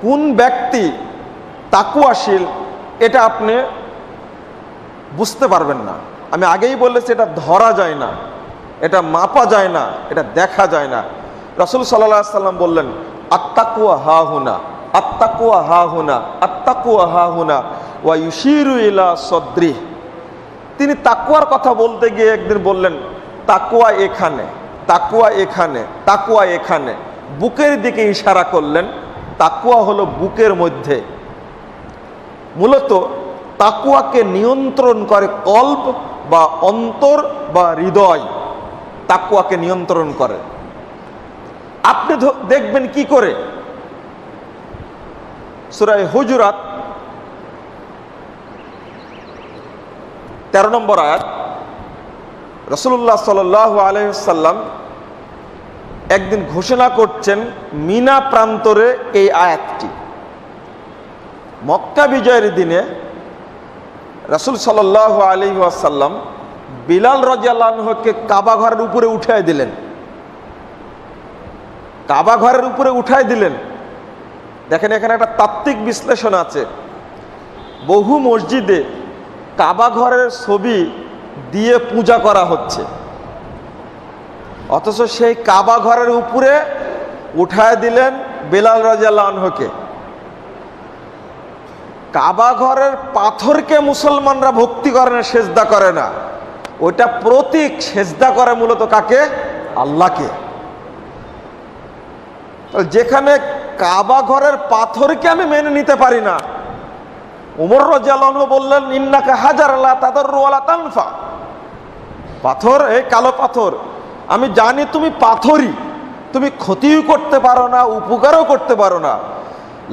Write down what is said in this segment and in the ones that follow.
কোন ব্যক্তি তাকওয়াশীল এটা আপনি বুঝতে পারবেন না। আমি আগেই বলেছি, এটা ধরা যায় না, এটা মাপা যায় না, এটা দেখা যায় না। রাসূল সাল্লাল্লাহু আলাইহি সাল্লাম বললেন, আত্তাকওয়া হাহুনা, আত্তাকওয়া হাহুনা, আত্তাকওয়া হাহুনা ওয়া ইউশিরু ইলা সদরি। তিনি তাকওয়ার কথা বলতে গিয়ে একদিন বললেন, তাকওয়া এখানে, তাকওয়া এখানে, তাকওয়া এখানে, বুকের দিকে ইশারা করলেন। তাকওয়া হলো বুকের মধ্যে। মূলত তাকওয়াকে নিয়ন্ত্রণ করে কলব বা অন্তর বা হৃদয়, তাকওয়াকে নিয়ন্ত্রণ করে। আপনি দেখবেন কি করে, সূরা হুজুরাত 13 নম্বর আয়াত, রাসূলুল্লাহ সাল্লাল্লাহু আলাইহি ওয়াসাল্লাম একদিন ঘোষণা করছেন মিনা প্রান্তরে এই আয়াতটি। মক্কা বিজয়ের দিনে রাসূল সাল্লাল্লাহু আলাইহি ওয়াসাল্লাম বিলাল রাদিয়াল্লাহু আনহুকে কাবা ঘরের উপরে উঠায় দিলেন, কাবা ঘরের উপরে উঠায় দিলেন। দেখেন, এখানে একটা তাত্ত্বিক বিশ্লেষণ আছে। বহু মসজিদে কাবা ঘরের ছবি দিয়ে পূজা করা হচ্ছে, অথচ সেই কাবা ঘরের উপরে উঠায় দিলেন বিলাল রাদিয়াল্লাহু আনহুকে। কাবা ঘরের পাথরকে মুসলমানরা ভক্তি করে না, সেজদা করে না, ওইটা প্রতীক। সেজদা করে মূলত কাকে? আল্লাহকে। যেখানে কাবা ঘরের পাথরকে আমি মেনে নিতে পারি না, উমর রাদিয়াল্লাহু আনহু বললেন, ইন্নাকা হাজার লা তাদাররু ওয়ালা তানফা। পাথর, এই কালো পাথর, আমি জানি তুমি পাথরই, তুমি ক্ষতিও করতে পারো না, উপকারও করতে পারো না।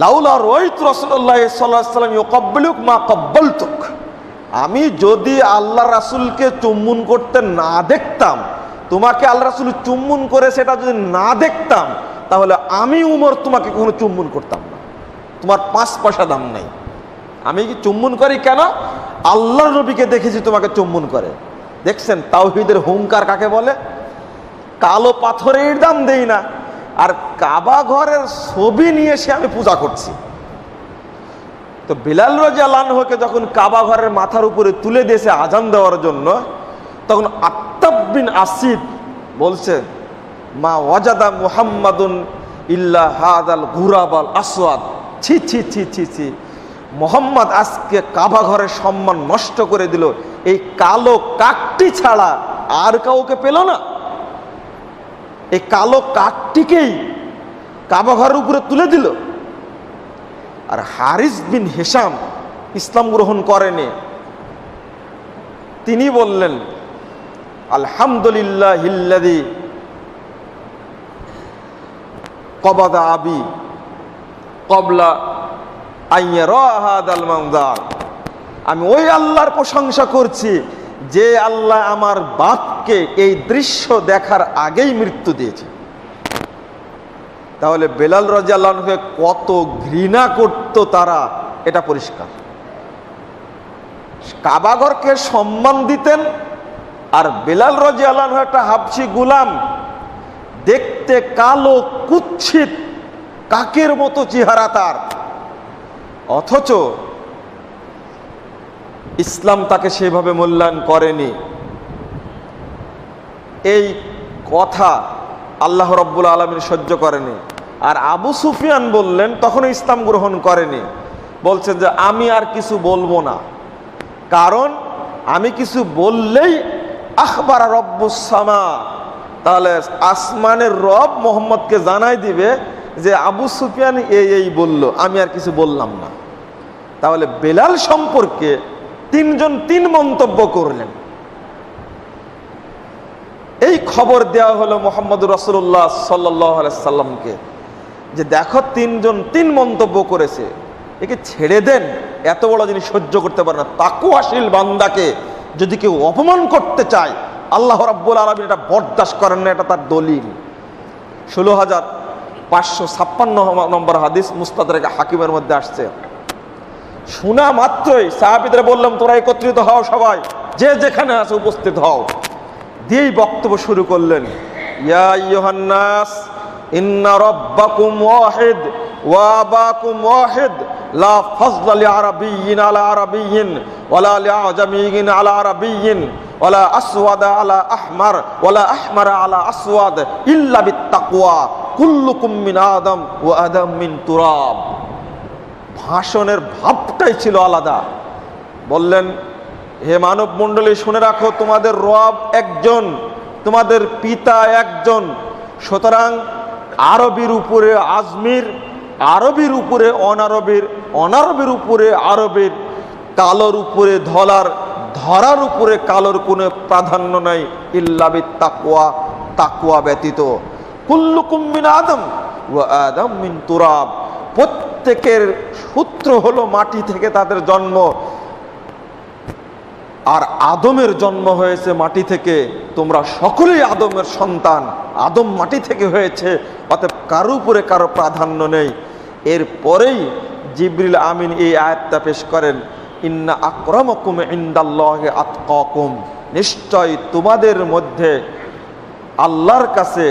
লাউলা রাআইতু রাসূলুল্লাহ সাল্লাল্লাহু আলাইহি ওয়াসাল্লাম ইউকাব্বিলুক মা কাব্বালতুক। আমি যদি আল্লাহ রাসূলকে চুম্বন করতে না দেখতাম, তোমাকে আল্লাহ রাসূল চুম্বন করে সেটা যদি না দেখতাম, তাহলে আমি উমর তোমাকে কখনো চুম্বন করতাম না। তোমার 5 পয়সা দাম নাই। আমি কি চুম্বন করি কেন? আল্লাহর নবীকে দেখেছি তোমাকে চুম্বন করে। দেখছেন তাওহীদের হুঙ্কার কাকে বলে? কালো পাথরের দাম দেই না, আর কাবা ঘরের ছবি নিয়ে এসে আমি পূজা করছি। তো বিলাল রাদিয়াল্লাহু আনহুকে যখন কাবা ঘরের মাথার উপরে তুলে দিয়েছে আজান দেওয়ার জন্য, তখন আত্তাব বিন আসিদ বলছে, মা ওয়াজাদা মুহাম্মাদুন ইল্লা হাদাল গুরাবাল আসওয়াদ। ছি ছি ছি ছি ছি, মুহাম্মদ আজকে কাবা ঘরের সম্মান নষ্ট করে দিল, এই কালো কাকটি ছাড়া আর কাউকে পেল না। এই কালো কাকটিকেই কাবা ঘরের উপরে তুলে দিল। আর হারিস বিন হিশাম ইসলাম গ্রহণ করেনি। তিনি বললেন, আলহামদুলিল্লাহিল্লাযী কবাদা আবি ক্বাবলা আন ইয়ারা হাদাল মানজার। আমি ওই আল্লাহর প্রশংসা করছি যে আল্লাহ আমার বাপকে এই দৃশ্য দেখার আগেই মৃত্যু দিয়েছে। তাহলে বেলাল রাদিয়াল্লাহু আনহুকে কত ঘৃণা করত তারা, এটা পরিষ্কার। কাবাঘরকে সম্মান দিতেন, আর বেলাল রাদিয়াল্লাহু আনহু একটা হাবশী গোলাম, দেখতে কালো কুৎসিত কাকের মতো চেহারা তার, অথচ ইসলাম তাকে সেভাবে মূল্যায়ন করেনি। এই কথা আল্লাহ রাব্বুল আলামিন সহ্য করেনি। আর আবু সুফিয়ান বললেন, তখন ইসলাম গ্রহণ করেনি, বলছেন যে আমি আর কিছু বলবো না, কারণ আমি কিছু বললেই আখবার রব্বুস সামা, তাহলে আসমানের রব মোহাম্মদকে জানাই দিবে যে আবু সুফিয়ান এই বলল, আমি আর কিছু বললাম না। তাহলে বেলাল সম্পর্কে 3 জন 3 মন্তব্য করলেন। এই খবর দেওয়া হলো মুহাম্মদুর রাসূলুল্লাহ সাল্লাল্লাহু আলাইহি সাল্লামকে, যে দেখো 3 জন 3 মন্তব্য করেছে, একে ছেড়ে দেন, এত বড় জিনিস সহ্য করতে পারে না। তাকওয়াশীল বান্দাকে যদি কেউ অপমান করতে চায়, আল্লাহ রাব্বুল আলামিন এটা বরদাস্ত করেন না, এটা তার দলিল। 16556 নম্বর হাদিস মুস্তাদরাক হাকিমের মধ্যে আসছে। শোনা মাত্রই সাহাবীদের বললাম, তোরা একত্রিত হও, সবাই যে যেখানে আছে উপস্থিত হও। দিয়েই বক্তব্য শুরু করলেন, ইয়া আইয়ুহান নাস ইন্না রাব্বাকুম ওয়াহিদ ওয়া আবাকুম ওয়াহিদ লা ফাজলা লিআরাবিয়্যিন আলা আরাবিয়্যিন ওয়ালা লিআজামিয়্যিন আলা আরাবিয়্যিন ওয়ালা আসওয়াদা আলা আহমার ওয়ালা আহমারা আলা আসওয়াদ ইল্লা বিত্তাকওয়া কুল্লুকুম মিন আদম ওয়া আদম মিন তুরাব। ভাষণের ভাবটাই ছিল আলাদা। বললেন, হে মানব মণ্ডলী, শুনে রাখো, তোমাদের রব একজন, তোমাদের পিতা একজন। সুতরাং আরবির উপরে আজমির, আরবির উপরে অনারবির, অনারবির উপরে আরবির, কালোর উপরে ধলার, ধরার উপরে কালোর কোনো প্রাধান্য নাই ইল্লা বিত্তাকওয়া, তাকওয়া ব্যতীত। কুল্লুকুম মিন আদম ওয়া আদম মিন তুরাব। প্রত্যেকের সূত্র হলো মাটি থেকে তাদের জন্ম, আর আদমের জন্ম হয়েছে মাটি থেকে। তোমরা সকলেই আদমের সন্তান, আদম মাটি থেকে হয়েছে, অতএব কারো উপরে কারো প্রাধান্য নেই। এরপরেই জিবরিল আমিন এই আয়াতটা পেশ করেন, ইন্না আকরামাকুম ইনদাল্লাহি আতকাকুম। নিশ্চয় তোমাদের মধ্যে আল্লাহর কাছে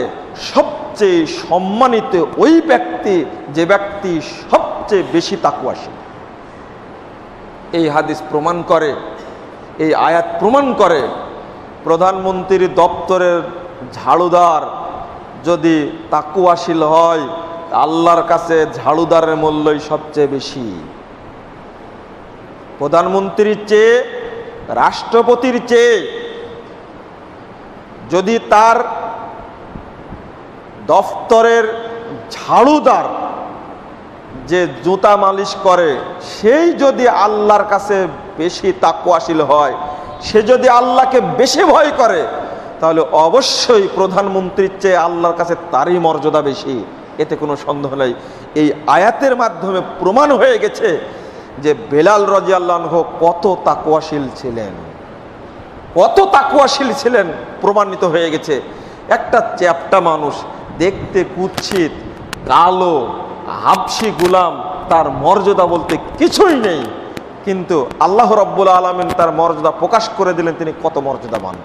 সবচেয়ে সম্মানিত ওই ব্যক্তি যে ব্যক্তি সবচেয়ে বেশি তাকওয়াশীল। এই হাদিস প্রমাণ করে, এই আয়াত প্রমাণ করে, প্রধানমন্ত্রীর দপ্তরের ঝাড়ুদার যদি তাকওয়াশীল হয়, আল্লাহর কাছে ঝাড়ুদারের মূল্যই সবচেয়ে বেশি। প্রধানমন্ত্রীর চেয়ে, রাষ্ট্রপতির চেয়ে যদি তার দফতরের ঝাড়ুদার যে জুতা মালিশ করে সেই যদি আল্লাহর কাছে বেশি তাকওয়াশীল হয়, সে যদি আল্লাহকে বেশি ভয় করে, তাহলে অবশ্যই প্রধানমন্ত্রীর চেয়ে আল্লাহর কাছে তারই মর্যাদা বেশি, এতে কোনো সন্দেহ নেই। এই আয়াতের মাধ্যমে প্রমাণ হয়ে গেছে যে বেলাল রাদিয়াল্লাহু আনহু কত তাকওয়াশীল ছিলেন, কত তাকওয়াশীল ছিলেন প্রমাণিত হয়ে গেছে। একটা চ্যাপ্টা মানুষ, দেখতে কুৎসিত, কালো, হাবশি গোলাম, তার মর্যাদা বলতে কিছুই নেই, কিন্তু আল্লাহ রাব্বুল আলামিন তার মর্যাদা প্রকাশ করে দিলেন, তিনি কত মর্যাদাবান।